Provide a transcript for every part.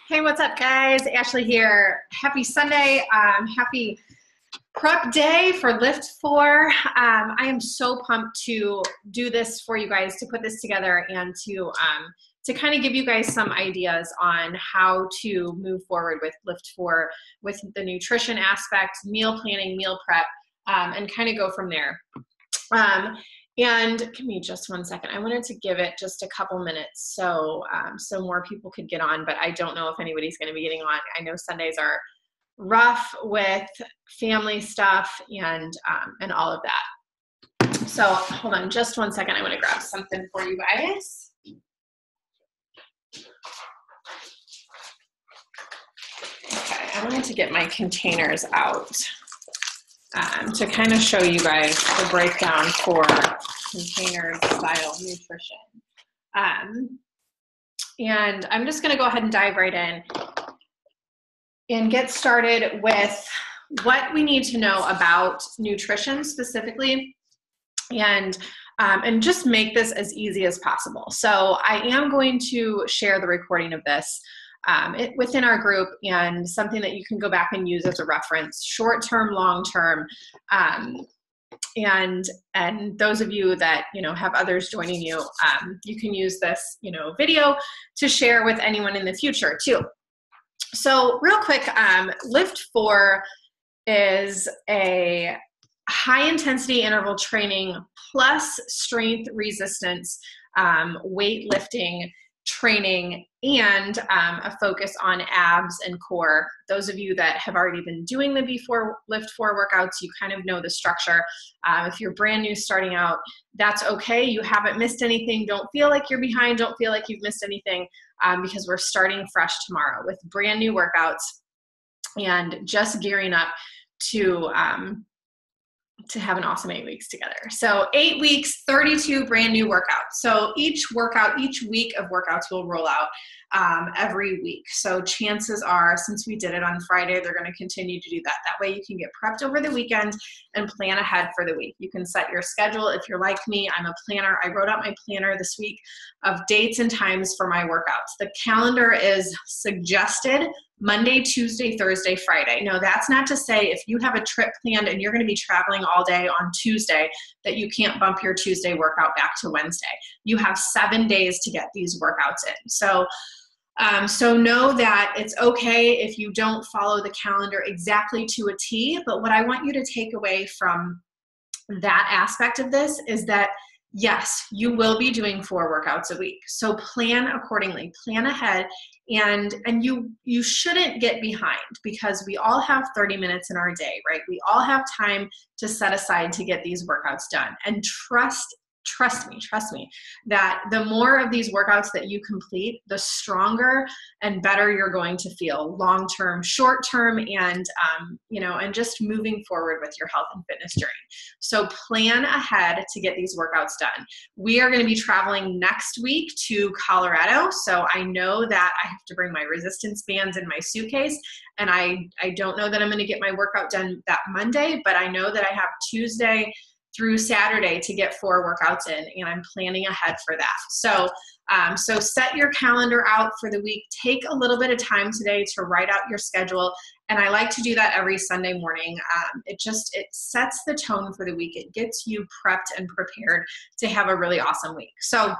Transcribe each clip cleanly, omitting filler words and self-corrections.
Hey, what's up, guys? Ashley here. Happy Sunday. Happy prep day for LIIFT4. I am so pumped to do this for you guys, to put this together and to kind of give you guys some ideas on how to move forward with LIIFT4 with the nutrition aspect, meal planning, meal prep, and kind of go from there. And give me just one second. I wanted to give it just a couple minutes so more people could get on, but I don't know if anybody's going to be getting on. I know Sundays are rough with family stuff and all of that. So hold on just one second. I want to grab something for you guys. Okay, I wanted to get my containers out. To kind of show you guys the breakdown for container style nutrition. And I'm just going to go ahead and dive right in and get started with what we need to know about nutrition specifically, and just make this as easy as possible. So I am going to share the recording of this within our group, and something that you can go back and use as a reference, short-term, long-term, and those of you that have others joining you, you can use this video to share with anyone in the future too. So real quick, LIIFT4 is a high-intensity interval training plus strength resistance weightlifting training, and a focus on abs and core. Those of you that have already been doing the LIIFT4 workouts, you kind of know the structure. If you're brand new starting out, that's okay. You haven't missed anything. Don't feel like you're behind. Don't feel like you've missed anything, because we're starting fresh tomorrow with brand new workouts and just gearing up to have an awesome 8 weeks together. So 8 weeks, 32 brand new workouts. So each week of workouts will roll out every week. So chances are, since we did it on Friday, they're going to continue to do that. That way you can get prepped over the weekend and plan ahead for the week. You can set your schedule. If you're like me, I'm a planner. I wrote out my planner this week of dates and times for my workouts. The calendar is suggested Monday, Tuesday, Thursday, Friday. No, that's not to say if you have a trip planned and you're going to be traveling all day on Tuesday that you can't bump your Tuesday workout back to Wednesday. You have 7 days to get these workouts in. So know that it's okay if you don't follow the calendar exactly to a T, but what I want you to take away from that aspect of this is that yes, you will be doing 4 workouts a week. So plan accordingly, plan ahead, and you shouldn't get behind, because we all have 30 minutes in our day, right? We all have time to set aside to get these workouts done. And trust me, that the more of these workouts that you complete, the stronger and better you're going to feel long-term, short-term, and just moving forward with your health and fitness journey. So plan ahead to get these workouts done. We are going to be traveling next week to Colorado. So I know that I have to bring my resistance bands in my suitcase, and I don't know that I'm going to get my workout done that Monday, but I know that I have Tuesday through Saturday to get 4 workouts in, and I'm planning ahead for that. So set your calendar out for the week. Take a little bit of time today to write out your schedule, and I like to do that every Sunday morning. It sets the tone for the week. It gets you prepped and prepared to have a really awesome week. So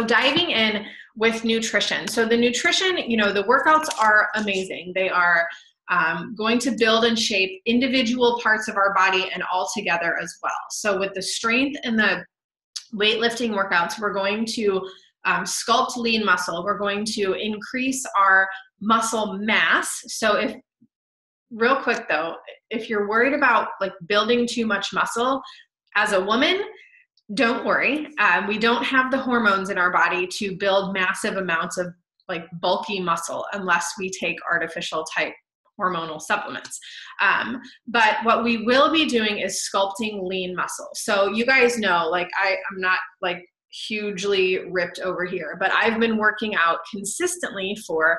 diving in with nutrition. So the nutrition, the workouts are amazing. They are going to build and shape individual parts of our body and all together as well. So with the strength and the weightlifting workouts, we're going to sculpt lean muscle. We're going to increase our muscle mass. So real quick though, if you're worried about like building too much muscle as a woman, don't worry. We don't have the hormones in our body to build massive amounts of like bulky muscle unless we take artificial type hormonal supplements. But what we will be doing is sculpting lean muscle. So you guys know, like I'm not like hugely ripped over here, but I've been working out consistently for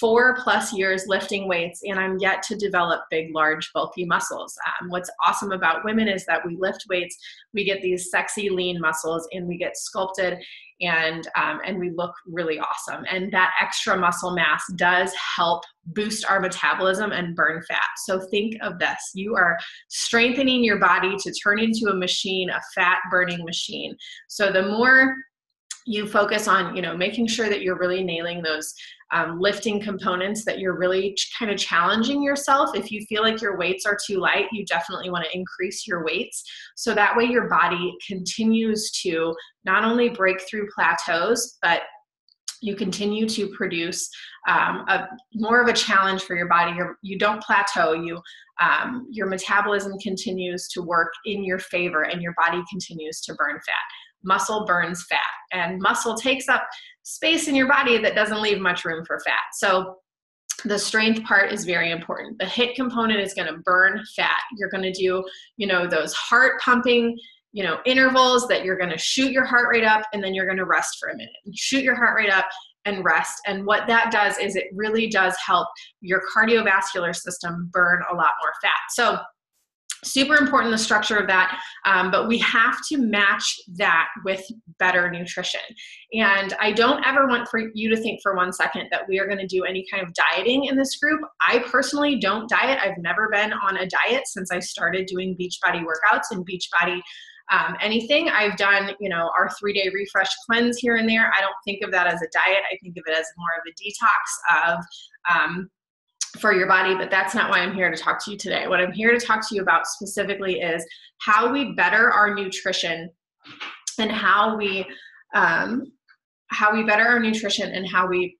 4+ years lifting weights, and I'm yet to develop big, large, bulky muscles. What's awesome about women is that we lift weights, we get these sexy, lean muscles, and we get sculpted, and we look really awesome. And that extra muscle mass does help boost our metabolism and burn fat. So think of this. You are strengthening your body to turn into a machine, a fat burning machine. So the more you focus on, making sure that you're really nailing those lifting components, that you're really kind of challenging yourself. If you feel like your weights are too light, you definitely want to increase your weights. So that way your body continues to not only break through plateaus, but you continue to produce more of a challenge for your body. You don't plateau. Your metabolism continues to work in your favor, and your body continues to burn fat. Muscle burns fat, and muscle takes up space in your body that doesn't leave much room for fat. So the strength part is very important. The HIIT component is going to burn fat. You're going to do, those heart pumping, intervals that you're going to shoot your heart rate up, and then you're going to rest for a minute. Shoot your heart rate up and rest. And what that does is it really does help your cardiovascular system burn a lot more fat. So super important, the structure of that, but we have to match that with better nutrition. And I don't ever want for you to think for 1 second that we are going to do any kind of dieting in this group. I personally don't diet. I've never been on a diet since I started doing Beachbody workouts and Beachbody anything. I've done, our 3-day refresh cleanse here and there. I don't think of that as a diet. I think of it as more of a detox of for your body, but that's not why I'm here to talk to you today. What I'm here to talk to you about specifically is how we better our nutrition, and how we better our nutrition and how we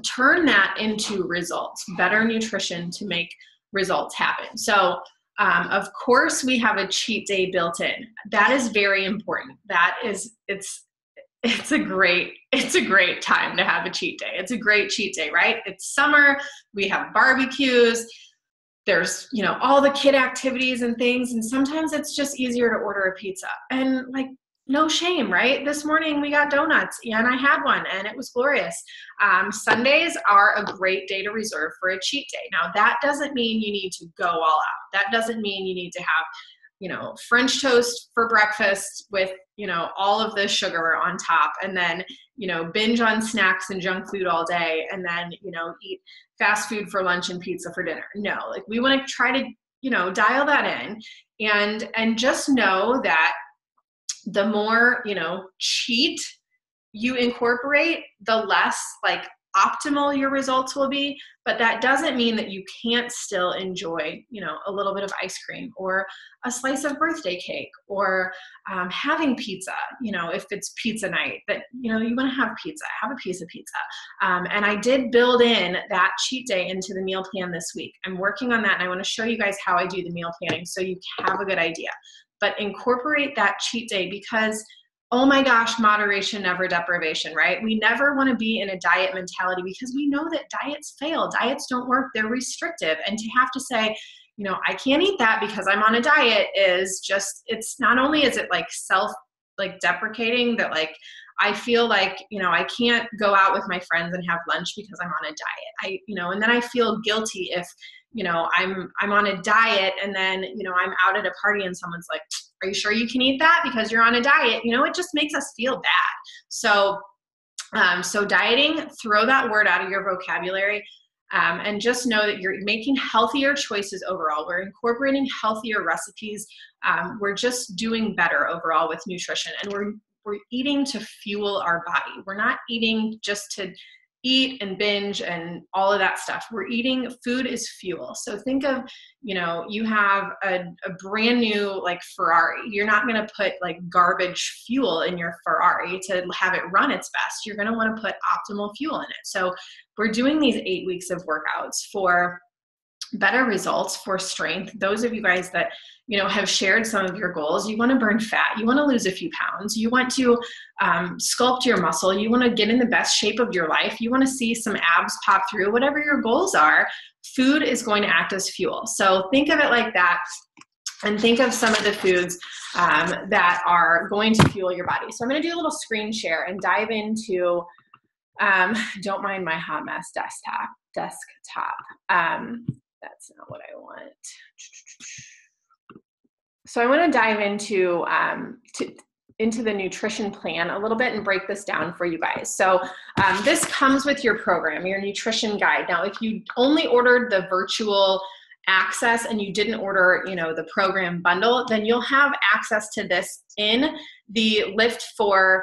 turn that into results. Better nutrition to make results happen. So of course we have a cheat day built in. That is very important. It's a great time to have a cheat day. It's a great cheat day, right? It's summer. We have barbecues. There's, all the kid activities and things. And sometimes it's just easier to order a pizza, and no shame, right? This morning we got donuts and I had one and it was glorious. Sundays are a great day to reserve for a cheat day. Now that doesn't mean you need to go all out. That doesn't mean you need to have French toast for breakfast with, all of the sugar on top, and then, binge on snacks and junk food all day, and then, eat fast food for lunch and pizza for dinner. No, we want to try to, dial that in, and just know that the more, cheat you incorporate, the less optimal your results will be. But that doesn't mean that you can't still enjoy, a little bit of ice cream or a slice of birthday cake, or having pizza, if it's pizza night that, you want to have pizza, have a piece of pizza. And I did build in that cheat day into the meal plan this week. I'm working on that, and I want to show you guys how I do the meal planning so you have a good idea. But incorporate that cheat day, because oh my gosh, moderation, never deprivation, right? We never want to be in a diet mentality, because we know that diets fail. Diets don't work. They're restrictive. And to have to say, I can't eat that because I'm on a diet is just, it's not only is it deprecating that I feel like, I can't go out with my friends and have lunch because I'm on a diet. And then I feel guilty if, I'm on a diet, and then, I'm out at a party and someone's like, are you sure you can eat that because you're on a diet? It just makes us feel bad. So dieting, throw that word out of your vocabulary, and just know that you're making healthier choices overall. We're incorporating healthier recipes. We're just doing better overall with nutrition, and we're eating to fuel our body. We're not eating just to eat and binge and all of that stuff. We're eating, food is fuel. So think of, you have a brand new Ferrari. You're not going to put garbage fuel in your Ferrari to have it run its best. You're going to want to put optimal fuel in it. So we're doing these 8 weeks of workouts for better results, for strength. Those of you guys that, have shared some of your goals, you want to burn fat, you want to lose a few pounds, you want to sculpt your muscle, you want to get in the best shape of your life, you want to see some abs pop through, whatever your goals are, food is going to act as fuel. So think of it like that, and think of some of the foods that are going to fuel your body. So I'm going to do a little screen share and dive into Don't mind my hot mess desktop. That's not what I want. So I want to dive into the nutrition plan a little bit and break this down for you guys. So this comes with your program, your nutrition guide. Now, if you only ordered the virtual access and you didn't order, the program bundle, then you'll have access to this in the LIIFT4,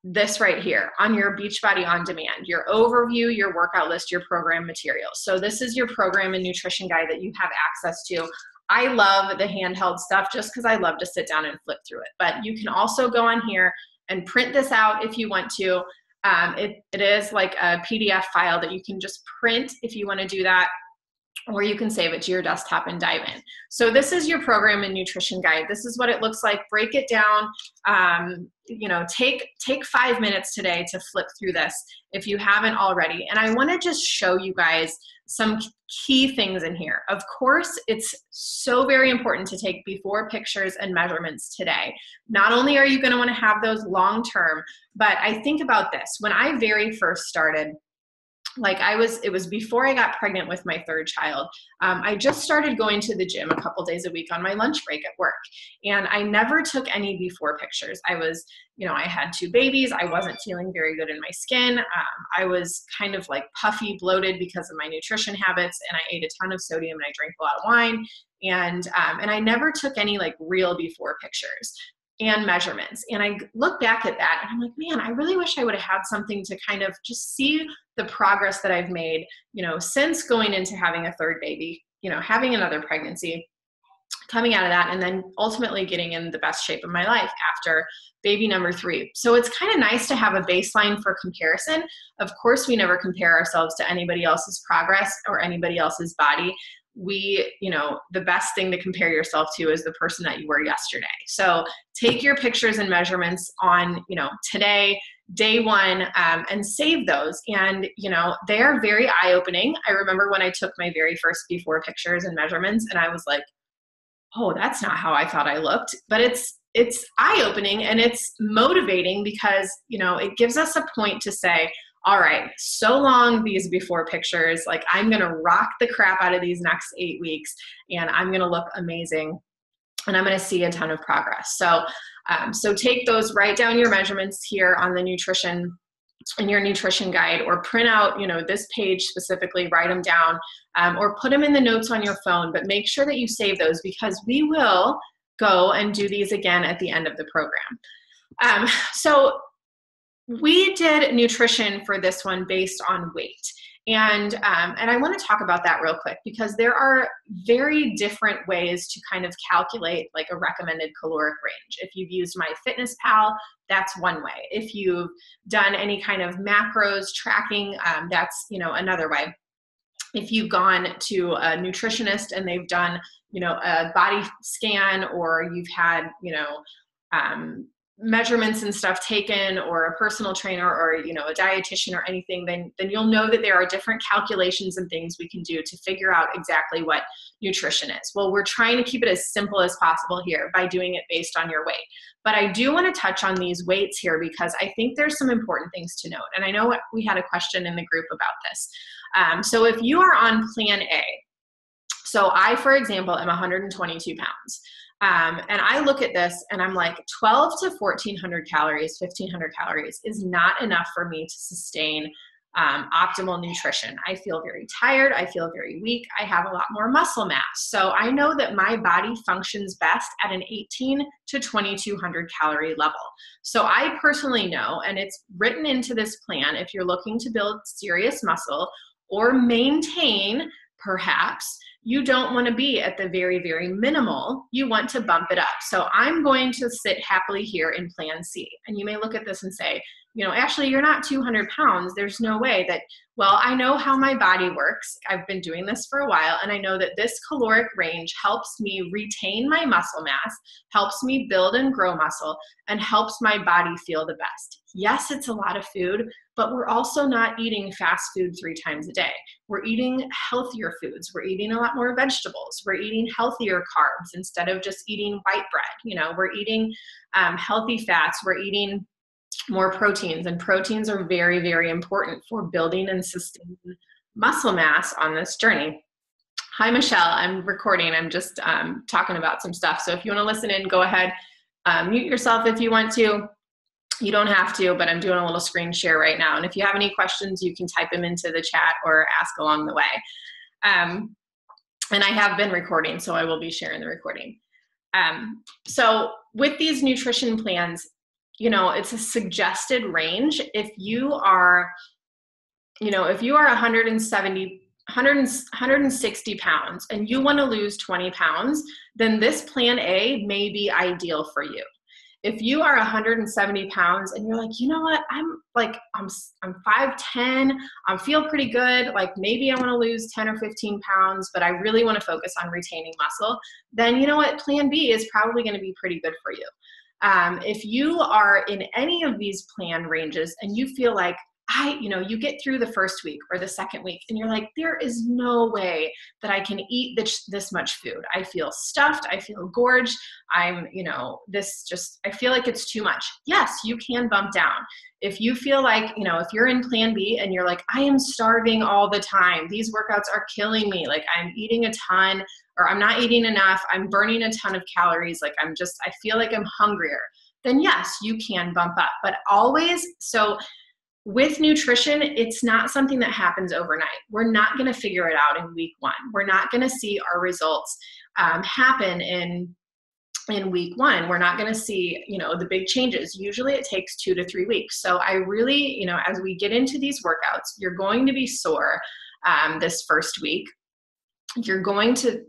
this right here on your Beachbody On Demand, your overview, your workout list, your program materials. So this is your program and nutrition guide that you have access to. I love the handheld stuff just because I love to sit down and flip through it. But you can also go on here and print this out if you want to. It is like a PDF file that you can just print if you want to do that, or you can save it to your desktop and dive in. So this is your program and nutrition guide. This is what it looks like. Break it down. Take 5 minutes today to flip through this if you haven't already. And I want to just show you guys some key things in here. Of course, it's so very important to take before pictures and measurements today. Not only are you going to want to have those long term, but I think about this. When I very first started, it was before I got pregnant with my third child. I just started going to the gym a couple days a week on my lunch break at work. And I never took any before pictures. I had 2 babies. I wasn't feeling very good in my skin. I was kind of like puffy, bloated because of my nutrition habits. And I ate a ton of sodium and I drank a lot of wine. And I never took any like real before pictures and measurements. And I look back at that and I'm like, man, I really wish I would have had something to kind of just see the progress that I've made, since going into having a third baby, having another pregnancy, coming out of that, and then ultimately getting in the best shape of my life after baby number 3. So it's kind of nice to have a baseline for comparison. Of course, we never compare ourselves to anybody else's progress or anybody else's body. The best thing to compare yourself to is the person that you were yesterday. So take your pictures and measurements on, today, day 1, and save those. And, they are very eye-opening. I remember when I took my very first before pictures and measurements and I was like, oh, that's not how I thought I looked. But it's eye-opening and it's motivating because, it gives us a point to say, all right, so long these before pictures, like I'm going to rock the crap out of these next 8 weeks and I'm going to look amazing and I'm going to see a ton of progress. So take those, write down your measurements here on the nutrition in your nutrition guide, or print out, this page specifically, write them down, or put them in the notes on your phone, but make sure that you save those because we will go and do these again at the end of the program. So we did nutrition for this one based on weight. And I want to talk about that real quick because there are very different ways to kind of calculate like a recommended caloric range. If you've used MyFitnessPal, that's one way. If you've done any kind of macros tracking, that's, another way. If you've gone to a nutritionist and they've done, a body scan, or you've had, measurements and stuff taken, or a personal trainer, or a dietitian or anything, then you'll know that there are different calculations and things we can do to figure out exactly what nutrition is. Well, we're trying to keep it as simple as possible here by doing it based on your weight. But I do want to touch on these weights here because I think there's some important things to note. And I know we had a question in the group about this. So if you are on plan A, so I, for example, am 122 pounds. And I look at this and I'm like, 12 to 1400 calories, 1500 calories is not enough for me to sustain optimal nutrition. I feel very tired. I feel very weak. I have a lot more muscle mass. So I know that my body functions best at an 18 to 2200 calorie level. So I personally know, and it's written into this plan, if you're looking to build serious muscle or maintain, perhaps, you don't want to be at the very, very minimal. You want to bump it up. So I'm going to sit happily here in plan C. And you may look at this and say, Ashley, you're not 200 pounds. There's no way that, well, I know how my body works. I've been doing this for a while. And I know that this caloric range helps me retain my muscle mass, helps me build and grow muscle, and helps my body feel the best. Yes, it's a lot of food, but we're also not eating fast food 3 times a day. We're eating healthier foods. We're eating a lot more vegetables. We're eating healthier carbs instead of just eating white bread. We're eating healthy fats. We're eating more proteins, and proteins are very, very important for building and sustaining muscle mass on this journey. Hi, Michelle. I'm recording. I'm just talking about some stuff. So if you want to listen in, go ahead. Mute yourself if you want to. You don't have to, but I'm doing a little screen share right now. And if you have any questions, you can type them into the chat or ask along the way. And I have been recording, so I will be sharing the recording. So with these nutrition plans, you know, it's a suggested range. If you are, you know, if you are 160 pounds and you want to lose 20 pounds, then this plan A may be ideal for you. If you are 170 pounds and you're like, you know what, I'm 5'10", I feel pretty good, like maybe I want to lose 10 or 15 pounds, but I really want to focus on retaining muscle, then you know what, plan B is probably going to be pretty good for you. If you are in any of these plan ranges and you feel like, you get through the first week or the second week and you're like, there is no way that I can eat this much food. I feel stuffed. I feel gorged. I feel like it's too much. Yes, you can bump down. If you feel like, if you're in plan B and you're like, I am starving all the time. These workouts are killing me. Like I'm eating a ton or I'm not eating enough. I'm burning a ton of calories. Like I feel like I'm hungrier. Then yes, you can bump up, but always, with nutrition, it's not something that happens overnight. We're not going to figure it out in week 1. We're not going to see our results happen in week 1. We're not going to see, the big changes. Usually it takes 2 to 3 weeks. So I really, as we get into these workouts, you're going to be sore this first week. You're going to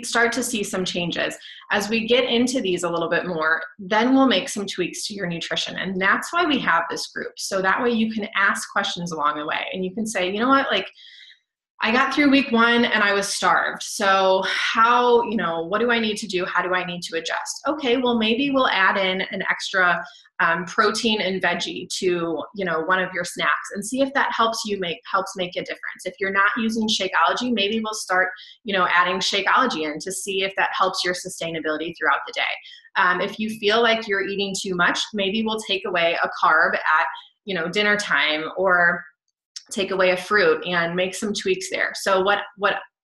start to see some changes. As we get into these a little bit more, then we'll make some tweaks to your nutrition. And that's why we have this group. So that way you can ask questions along the way and you can say, you know what, like I got through week 1 and I was starved. So how, what do I need to do? How do I need to adjust? Okay, well, maybe we'll add in an extra protein and veggie to, one of your snacks and see if that helps make a difference. If you're not using Shakeology, maybe we'll start, adding Shakeology in to see if that helps your sustainability throughout the day. If you feel like you're eating too much, maybe we'll take away a carb at, dinner time or take away a fruit and make some tweaks there. So what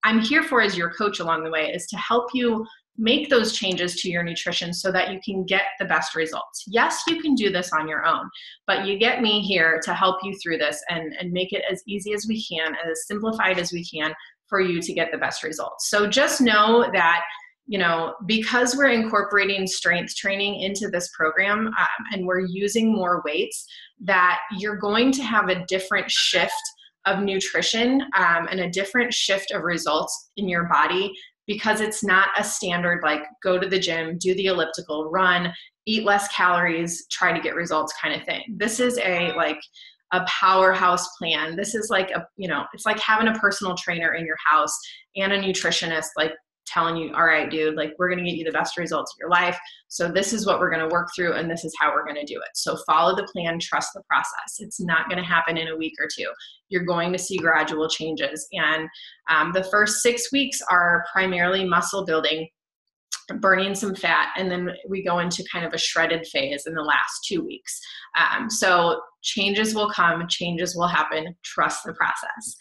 I'm here for as your coach along the way is to help you make those changes to your nutrition so that you can get the best results. Yes, you can do this on your own, but you get me here to help you through this and make it as easy as we can, as simplified as we can for you to get the best results. So just know that, because we're incorporating strength training into this program and we're using more weights, that you're going to have a different shift of nutrition and a different shift of results in your body, because it's not a standard like go to the gym, do the elliptical, run, eat less calories, try to get results kind of thing. This is a powerhouse plan. This is like it's like having a personal trainer in your house and a nutritionist like telling you, all right, dude, like we're going to get you the best results of your life. So this is what we're going to work through and this is how we're going to do it. So follow the plan, trust the process. It's not going to happen in a week or 2. You're going to see gradual changes. And the first 6 weeks are primarily muscle building, burning some fat, and then we go into kind of a shredded phase in the last 2 weeks. So changes will come, changes will happen, trust the process.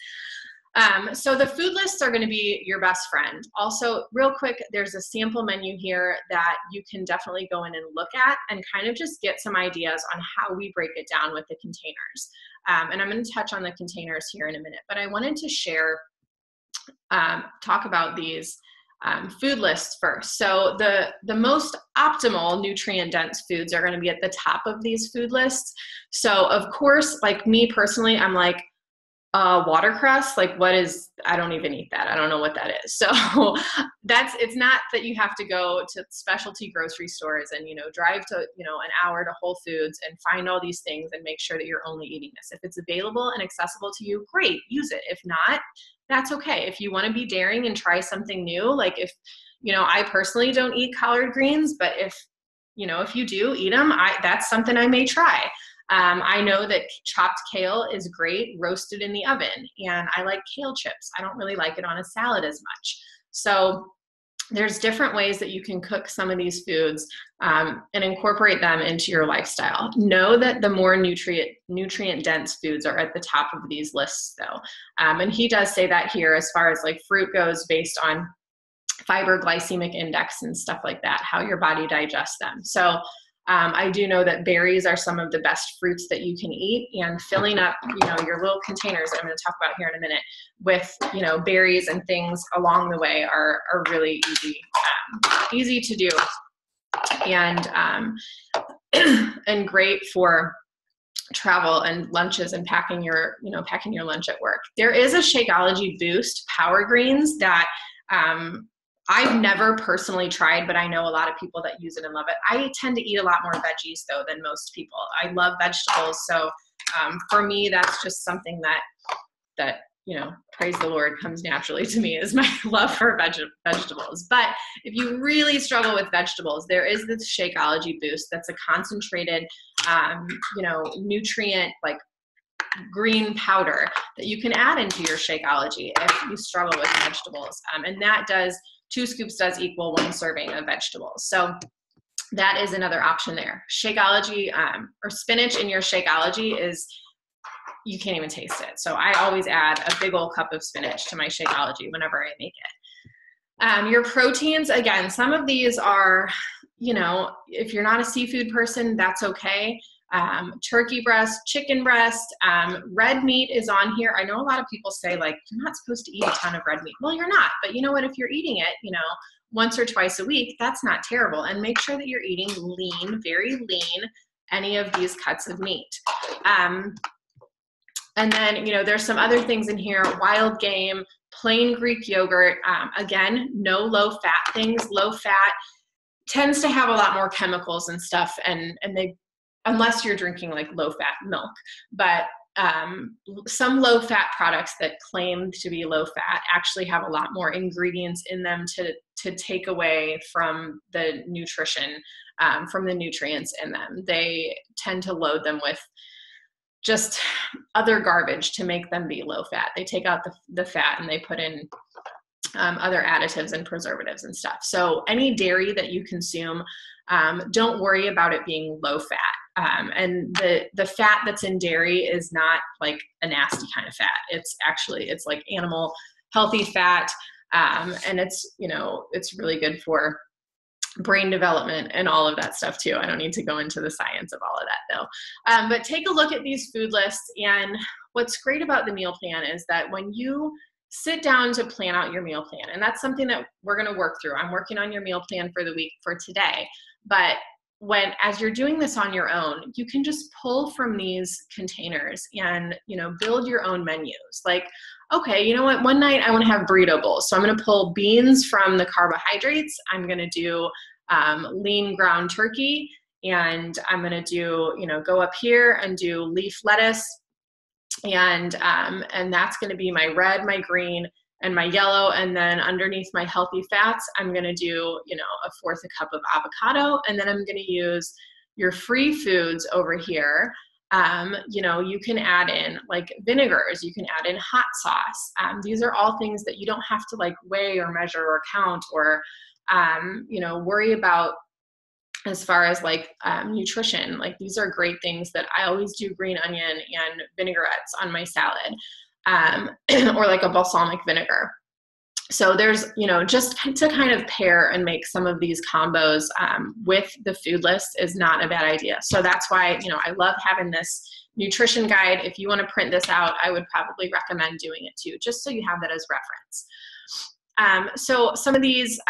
So the food lists are going to be your best friend. Also, real quick, there's a sample menu here that you can definitely go in and look at and kind of just get some ideas on how we break it down with the containers. And I'm going to touch on the containers here in a minute, but I wanted to talk about these food lists first. So the most optimal nutrient-dense foods are going to be at the top of these food lists. So of course, like me personally, I'm like, watercress, I don't even eat that. I don't know what that is. So it's not that you have to go to specialty grocery stores and, drive to, an hour to Whole Foods and find all these things and make sure that you're only eating this. If it's available and accessible to you, great, use it. If not, that's okay. If you want to be daring and try something new, like if, I personally don't eat collard greens, but if you do eat them, that's something I may try. I know that chopped kale is great roasted in the oven, and I like kale chips. I don't really like it on a salad as much. So there's different ways that you can cook some of these foods and incorporate them into your lifestyle. Know that the more nutrient dense foods are at the top of these lists though. And he does say that here as far as like fruit goes, based on fiber, glycemic index and stuff like that, how your body digests them. So I do know that berries are some of the best fruits that you can eat, and filling up, your little containers I'm going to talk about here in a minute with, berries and things along the way are really easy to do, and and great for travel and lunches and packing your lunch at work. There is a Shakeology Boost Power Greens that I've never personally tried, but I know a lot of people that use it and love it. I tend to eat a lot more veggies though than most people. I love vegetables. So for me, that's just something that, praise the Lord, comes naturally to me, is my love for vegetables. But if you really struggle with vegetables, there is this Shakeology Boost that's a concentrated, nutrient, like green powder that you can add into your Shakeology if you struggle with vegetables. And that does, 2 scoops does equal 1 serving of vegetables. So that is another option there. Shakeology or spinach in your Shakeology is, you can't even taste it. So I always add a big old cup of spinach to my Shakeology whenever I make it. Your proteins, again, some of these are, if you're not a seafood person, that's okay. Turkey breast, chicken breast, red meat is on here. I know a lot of people say like, you're not supposed to eat a ton of red meat. Well, you're not, but you know what, if you're eating it, once or twice a week, that's not terrible. And make sure that you're eating lean, very lean, any of these cuts of meat. And then, there's some other things in here, wild game, plain Greek yogurt. Again, no low fat things. Low fat tends to have a lot more chemicals and stuff, and they, unless you're drinking like low fat milk, but some low fat products that claim to be low fat actually have a lot more ingredients in them to take away from the nutrition, from the nutrients in them. They tend to load them with just other garbage to make them be low fat. They take out the fat and they put in other additives and preservatives and stuff. So any dairy that you consume, don't worry about it being low fat. And the fat that's in dairy is not like a nasty kind of fat. It's like animal healthy fat. And it's really good for brain development and all of that stuff too. I don't need to go into the science of all of that though. But take a look at these food lists. And what's great about the meal plan is that when you sit down to plan out your meal plan, and that's something that we're going to work through. I'm working on your meal plan for the week for today. But as you're doing this on your own, you can just pull from these containers and, build your own menus. Like, okay, you know what? One night I want to have burrito bowls. So I'm going to pull beans from the carbohydrates. I'm going to do lean ground turkey. And I'm going to do, go up here and do leaf lettuce. And that's going to be my red, my green, and my yellow. And then underneath my healthy fats, I'm going to do, 1/4 cup of avocado. And then I'm going to use your free foods over here. You can add in like vinegars, you can add in hot sauce. These are all things that you don't have to like weigh or measure or count or, worry about as far as like nutrition. Like these are great things that I always do green onion and vinaigrettes on my salad, or like a balsamic vinegar. So there's, just to kind of pair and make some of these combos with the food list is not a bad idea. So that's why, I love having this nutrition guide. If you want to print this out, I would probably recommend doing it too, just so you have that as reference. So some of these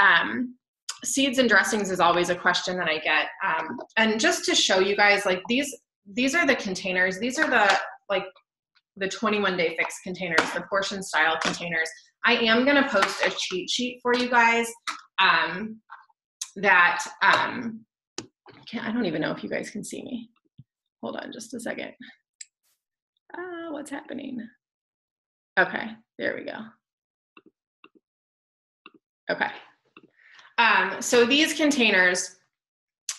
seeds and dressings is always a question that I get. And just to show you guys, like these are the containers. These are the 21-day fix containers, the portion style containers. I am going to post a cheat sheet for you guys I don't even know if you guys can see me. Hold on just a second. What's happening? Okay, there we go. Okay. So these containers,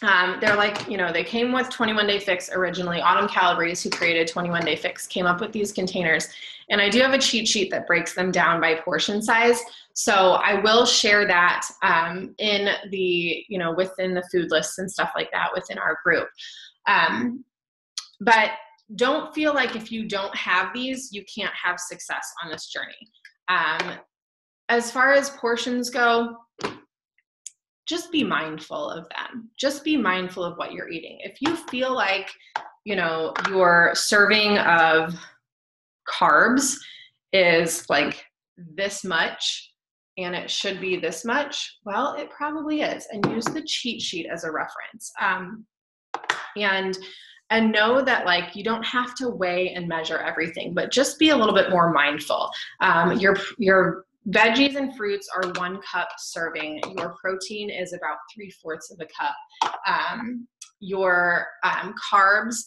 They're like, you know, they came with 21 Day Fix originally. Autumn Calabrese, who created 21 Day Fix, came up with these containers. And I do have a cheat sheet that breaks them down by portion size. So I will share that in the, you know, within the food lists and stuff like that within our group. But don't feel like if you don't have these, you can't have success on this journey. As far as portions go, just be mindful of them. Just be mindful of what you're eating. If you feel like, you know, your serving of carbs is like this much and it should be this much, well, it probably is. And use the cheat sheet as a reference. And know that, like, you don't have to weigh and measure everything, but just be a little bit more mindful. Your veggies and fruits are 1 cup serving. Your protein is about 3/4 of a cup. Your carbs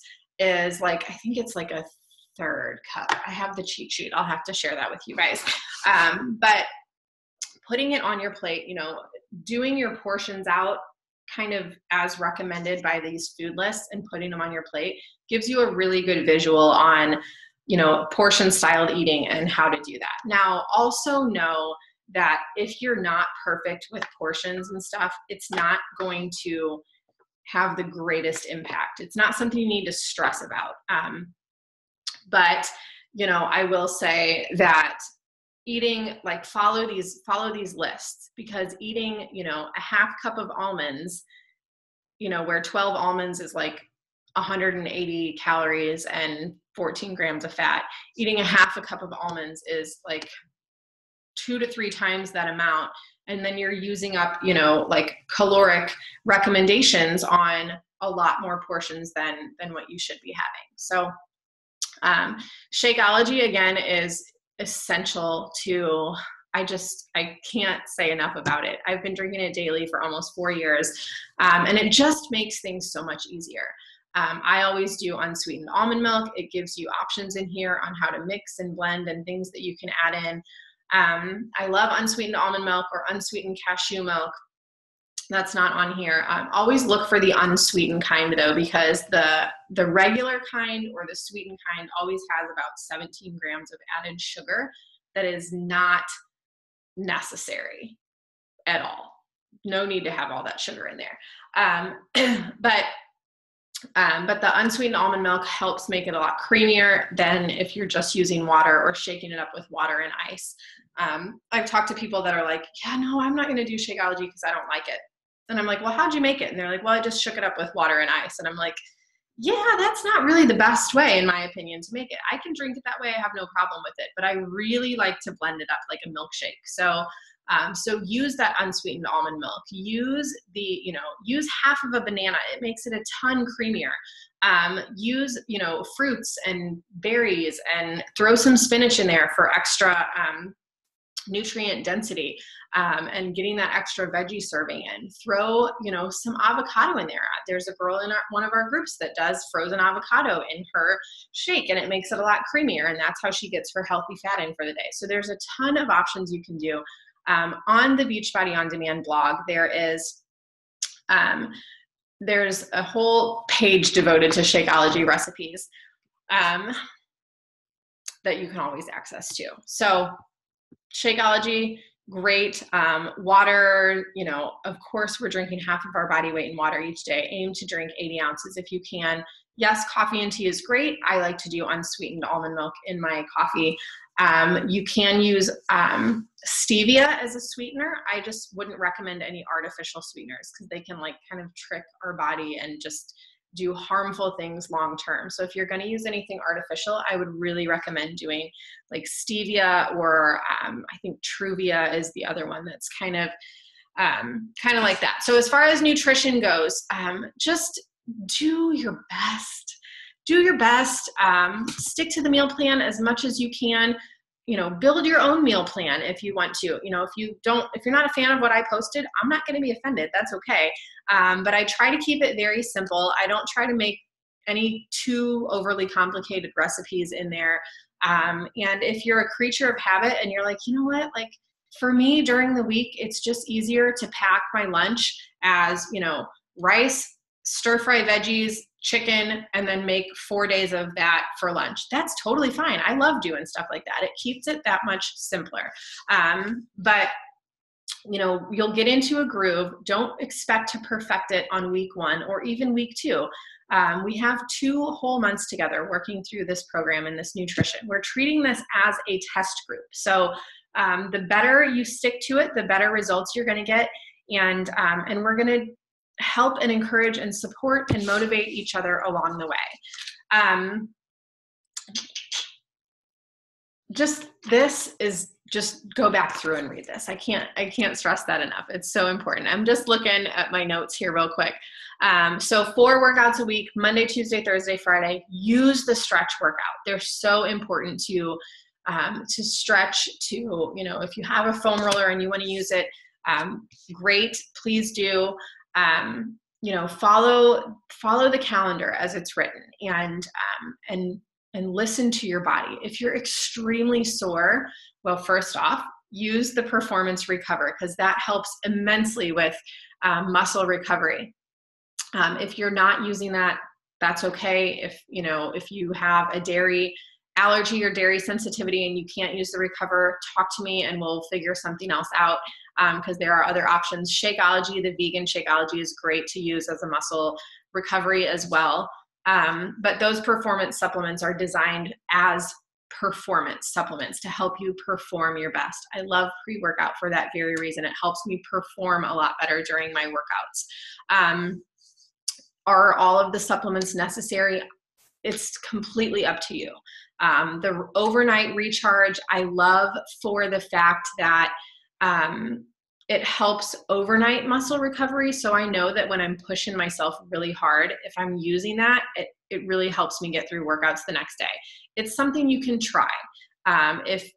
is like, I think it's like a 1/3 cup. I have the cheat sheet. I'll have to share that with you guys. But putting it on your plate, you know, doing your portions out kind of as recommended by these food lists and putting them on your plate gives you a really good visual on, you know, portion styled eating and how to do that. Now, also know that if you're not perfect with portions and stuff, it's not going to have the greatest impact. It's not something you need to stress about. But, you know, I will say that eating, like, follow these lists, because eating, you know, a 1/2 cup of almonds, you know, where 12 almonds is like 180 calories and 14 grams of fat, eating a 1/2 cup of almonds is like 2 to 3 times that amount. And then you're using up, you know, like caloric recommendations on a lot more portions than what you should be having. So Shakeology, again, is essential to, I can't say enough about it. I've been drinking it daily for almost 4 years, and it just makes things so much easier. I always do unsweetened almond milk. It gives you options in here on how to mix and blend and things that you can add in. I love unsweetened almond milk or unsweetened cashew milk. That's not on here. Always look for the unsweetened kind, though, because the regular kind or the sweetened kind always has about 17 grams of added sugar that is not necessary at all. No need to have all that sugar in there. But the unsweetened almond milk helps make it a lot creamier than if you're just using water or shaking it up with water and ice. I've talked to people that are like, yeah, no, I'm not going to do Shakeology because I don't like it. And I'm like, well, how'd you make it? And they're like, well, I just shook it up with water and ice. And I'm like, yeah, that's not really the best way, in my opinion, to make it. I can drink it that way. I have no problem with it. But I really like to blend it up like a milkshake. So use that unsweetened almond milk. Use use 1/2 of a banana. It makes it a ton creamier. Use, fruits and berries, and throw some spinach in there for extra nutrient density, and getting that extra veggie serving in. Throw, some avocado in there. There's a girl in one of our groups that does frozen avocado in her shake, and it makes it a lot creamier, and that's how she gets her healthy fat in for the day. So there's a ton of options you can do. On the Beachbody On Demand blog, there's a whole page devoted to Shakeology recipes that you can always access to. So Shakeology, great. Water, of course, we're drinking 1/2 of our body weight in water each day. Aim to drink 80 ounces if you can. Yes, coffee and tea is great. I like to do unsweetened almond milk in my coffee. You can use stevia as a sweetener. I just wouldn't recommend any artificial sweeteners because they can kind of trick our body and just do harmful things long term. So if you're going to use anything artificial, I would really recommend doing stevia, or I think Truvia is the other one that's kind of like that. So as far as nutrition goes, just do your best. Do your best. Stick to the meal plan as much as you can. Build your own meal plan if you want to. If you're not a fan of what I posted, I'm not going to be offended. That's okay. But I try to keep it very simple. I don't try to make any too overly complicated recipes in there. And if you're a creature of habit and you're like, you know what, for me during the week, it's just easier to pack my lunch as, rice, stir fry veggies, chicken, and then make 4 days of that for lunch. That's totally fine. I love doing stuff like that. It keeps it that much simpler. But you know, you'll get into a groove. Don't expect to perfect it on week 1 or even week 2. We have 2 whole months together working through this program and this nutrition. We're treating this as a test group. So the better you stick to it, the better results you're going to get. And we're going to help and encourage and support and motivate each other along the way. Just go back through and read this. I can't stress that enough. It's so important. I'm just looking at my notes here real quick. So 4 workouts a week, Monday, Tuesday, Thursday, Friday. Use the stretch workout. They're so important to stretch, to, you know, if you have a foam roller and you want to use it, great, please do. You know, follow the calendar as it's written, and listen to your body. If you're extremely sore, well, first off, use the performance recover, because that helps immensely with muscle recovery. If you're not using that, that's okay. If you have a dairy allergy or dairy sensitivity and you can't use the recover, talk to me and we'll figure something else out, because there are other options. Shakeology, the vegan Shakeology, is great to use as a muscle recovery as well. But those performance supplements are designed as performance supplements to help you perform your best. I love pre-workout for that very reason. It helps me perform a lot better during my workouts. Are all of the supplements necessary? It's completely up to you. The overnight recharge, I love for the fact that it helps overnight muscle recovery. So I know that when I'm pushing myself really hard, if I'm using that, it really helps me get through workouts the next day. It's something you can try. If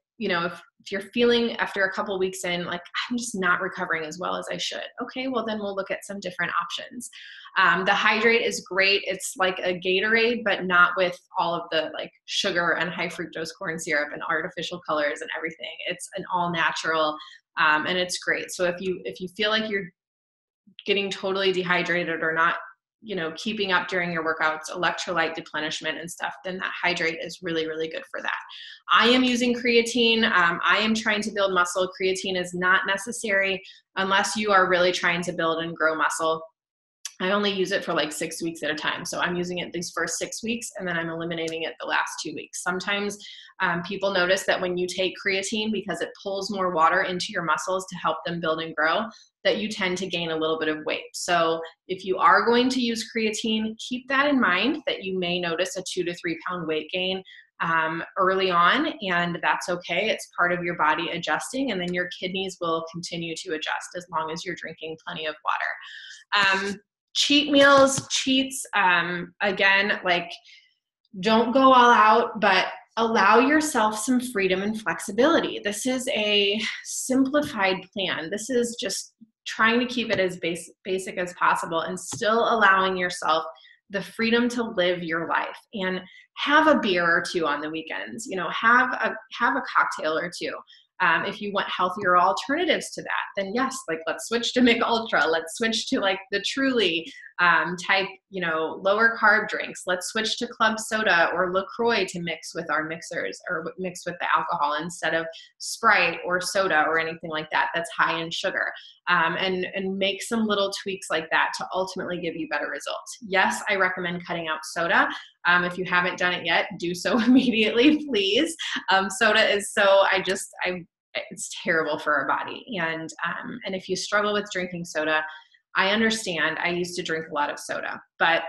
you're feeling after a couple weeks in, like, I'm just not recovering as well as I should. Okay, well then we'll look at some different options. The hydrate is great. It's like a Gatorade, but not with all of the like sugar and high fructose corn syrup and artificial colors and everything. It's an all natural, and it's great. So if you feel like you're getting totally dehydrated or not, keeping up during your workouts, electrolyte replenishment and stuff, then that hydrate is really, really good for that. I am using creatine. I am trying to build muscle. Creatine is not necessary unless you are really trying to build and grow muscle. I only use it for like 6 weeks at a time. So I'm using it these first 6 weeks and then I'm eliminating it the last 2 weeks. Sometimes people notice that when you take creatine, because it pulls more water into your muscles to help them build and grow, that you tend to gain a little bit of weight. So if you are going to use creatine, keep that in mind, that you may notice a 2 to 3 pound weight gain early on, and that's okay. It's part of your body adjusting, and then your kidneys will continue to adjust as long as you're drinking plenty of water. Cheat meals, cheats, again, like, don't go all out, but allow yourself some freedom and flexibility. This is a simplified plan. This is just trying to keep it as basic as possible and still allowing yourself the freedom to live your life and have a beer or 2 on the weekends, have a cocktail or 2. If you want healthier alternatives to that, then yes, like, let's switch to Mick Ultra. Let's switch to like the Truly type, lower carb drinks. Let's switch to club soda or LaCroix to mix with our mixers, or mix with the alcohol instead of Sprite or soda or anything like that that's high in sugar. And make some little tweaks like that to ultimately give you better results. Yes, I recommend cutting out soda. If you haven't done it yet, do so immediately, please. Soda is it's terrible for our body. And if you struggle with drinking soda, I understand. I used to drink a lot of soda, but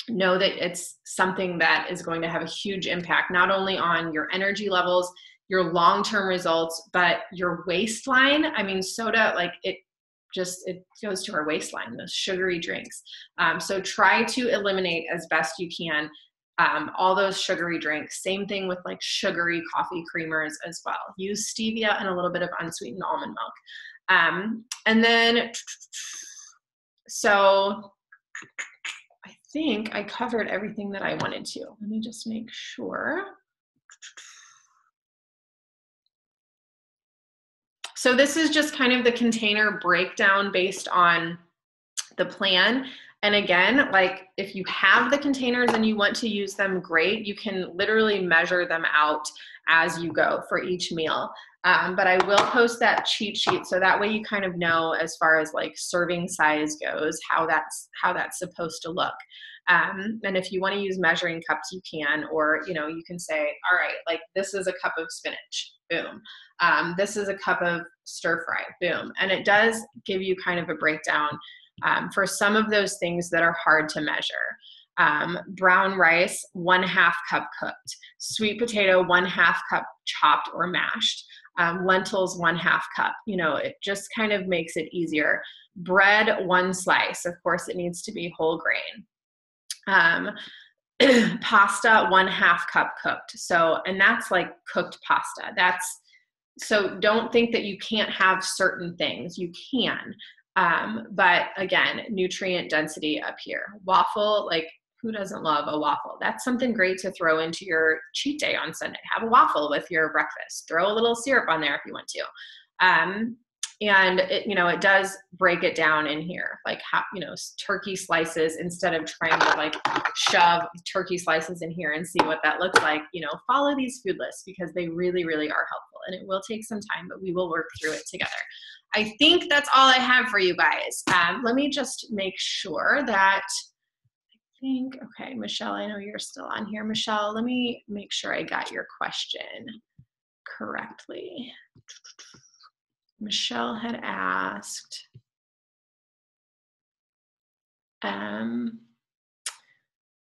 know that it's something that is going to have a huge impact, not only on your energy levels, your long-term results, but your waistline. I mean, soda, like, it goes to our waistline, those sugary drinks. So try to eliminate as best you can all those sugary drinks. Same thing with like sugary coffee creamers as well. Use stevia and a little bit of unsweetened almond milk. And then, so I think I covered everything that I wanted to. Let me just make sure. So this is just kind of the container breakdown based on the plan. And again, like if you have the containers and you want to use them, great. You can literally measure them out as you go for each meal. But I will post that cheat sheet so that way you kind of know as far as like serving size goes, how that's supposed to look. And if you want to use measuring cups, you can, or, you know, you can say, all right, like this is a cup of spinach, boom. This is a cup of stir fry, boom. And it does give you kind of a breakdown for some of those things that are hard to measure. Brown rice, 1/2 cup cooked. Sweet potato, 1/2 cup chopped or mashed. Lentils, 1/2 cup. You know, it just kind of makes it easier. Bread, 1 slice. Of course, it needs to be whole grain. Pasta, 1/2 cup cooked. So, and that's like cooked pasta. So don't think that you can't have certain things. You can. But again, nutrient density up here. Waffle, like who doesn't love a waffle? That's something great to throw into your cheat day on Sunday. Have a waffle with your breakfast. Throw a little syrup on there if you want to. And it, you know, it does break it down in here, like how, you know, turkey slices, instead of trying to like shove turkey slices in here and see what that looks like, you know, follow these food lists because they really, really are helpful, and it will take some time, but we will work through it together. I think that's all I have for you guys. Let me just make sure that, okay, Michelle, I know you're still on here. Michelle, let me make sure I got your question correctly. Michelle had asked,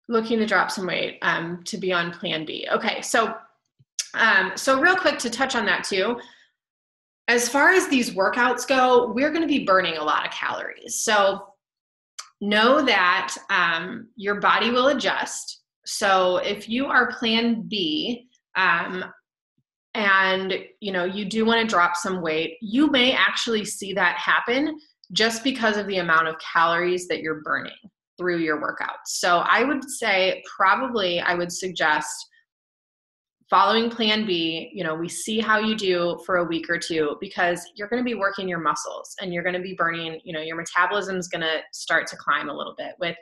looking to drop some weight, to be on Plan B. Okay, so real quick to touch on that too, as far as these workouts go, we're gonna be burning a lot of calories. So know that your body will adjust. So if you are Plan B, and you know you do want to drop some weight, you may actually see that happen just because of the amount of calories that you're burning through your workouts. So I would say probably I would suggest following Plan B. You know, we see how you do for a week or two, because you're going to be working your muscles and you're going to be burning, you know, your metabolism is going to start to climb a little bit with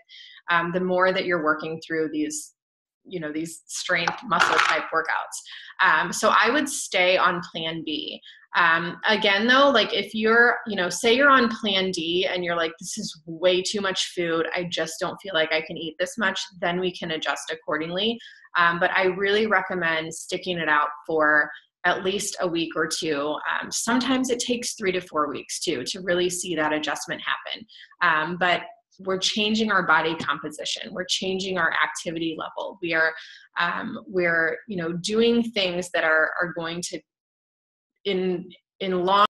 the more that you're working through these, you know, these strength muscle type workouts. So I would stay on Plan B. Again, though, like if you're, you know, say you're on Plan D and you're like, this is way too much food, I just don't feel like I can eat this much, then we can adjust accordingly. But I really recommend sticking it out for at least a week or two. Sometimes it takes 3 to 4 weeks too, to really see that adjustment happen. But we're changing our body composition. We're changing our activity level. We're, you know, doing things that are going to, in long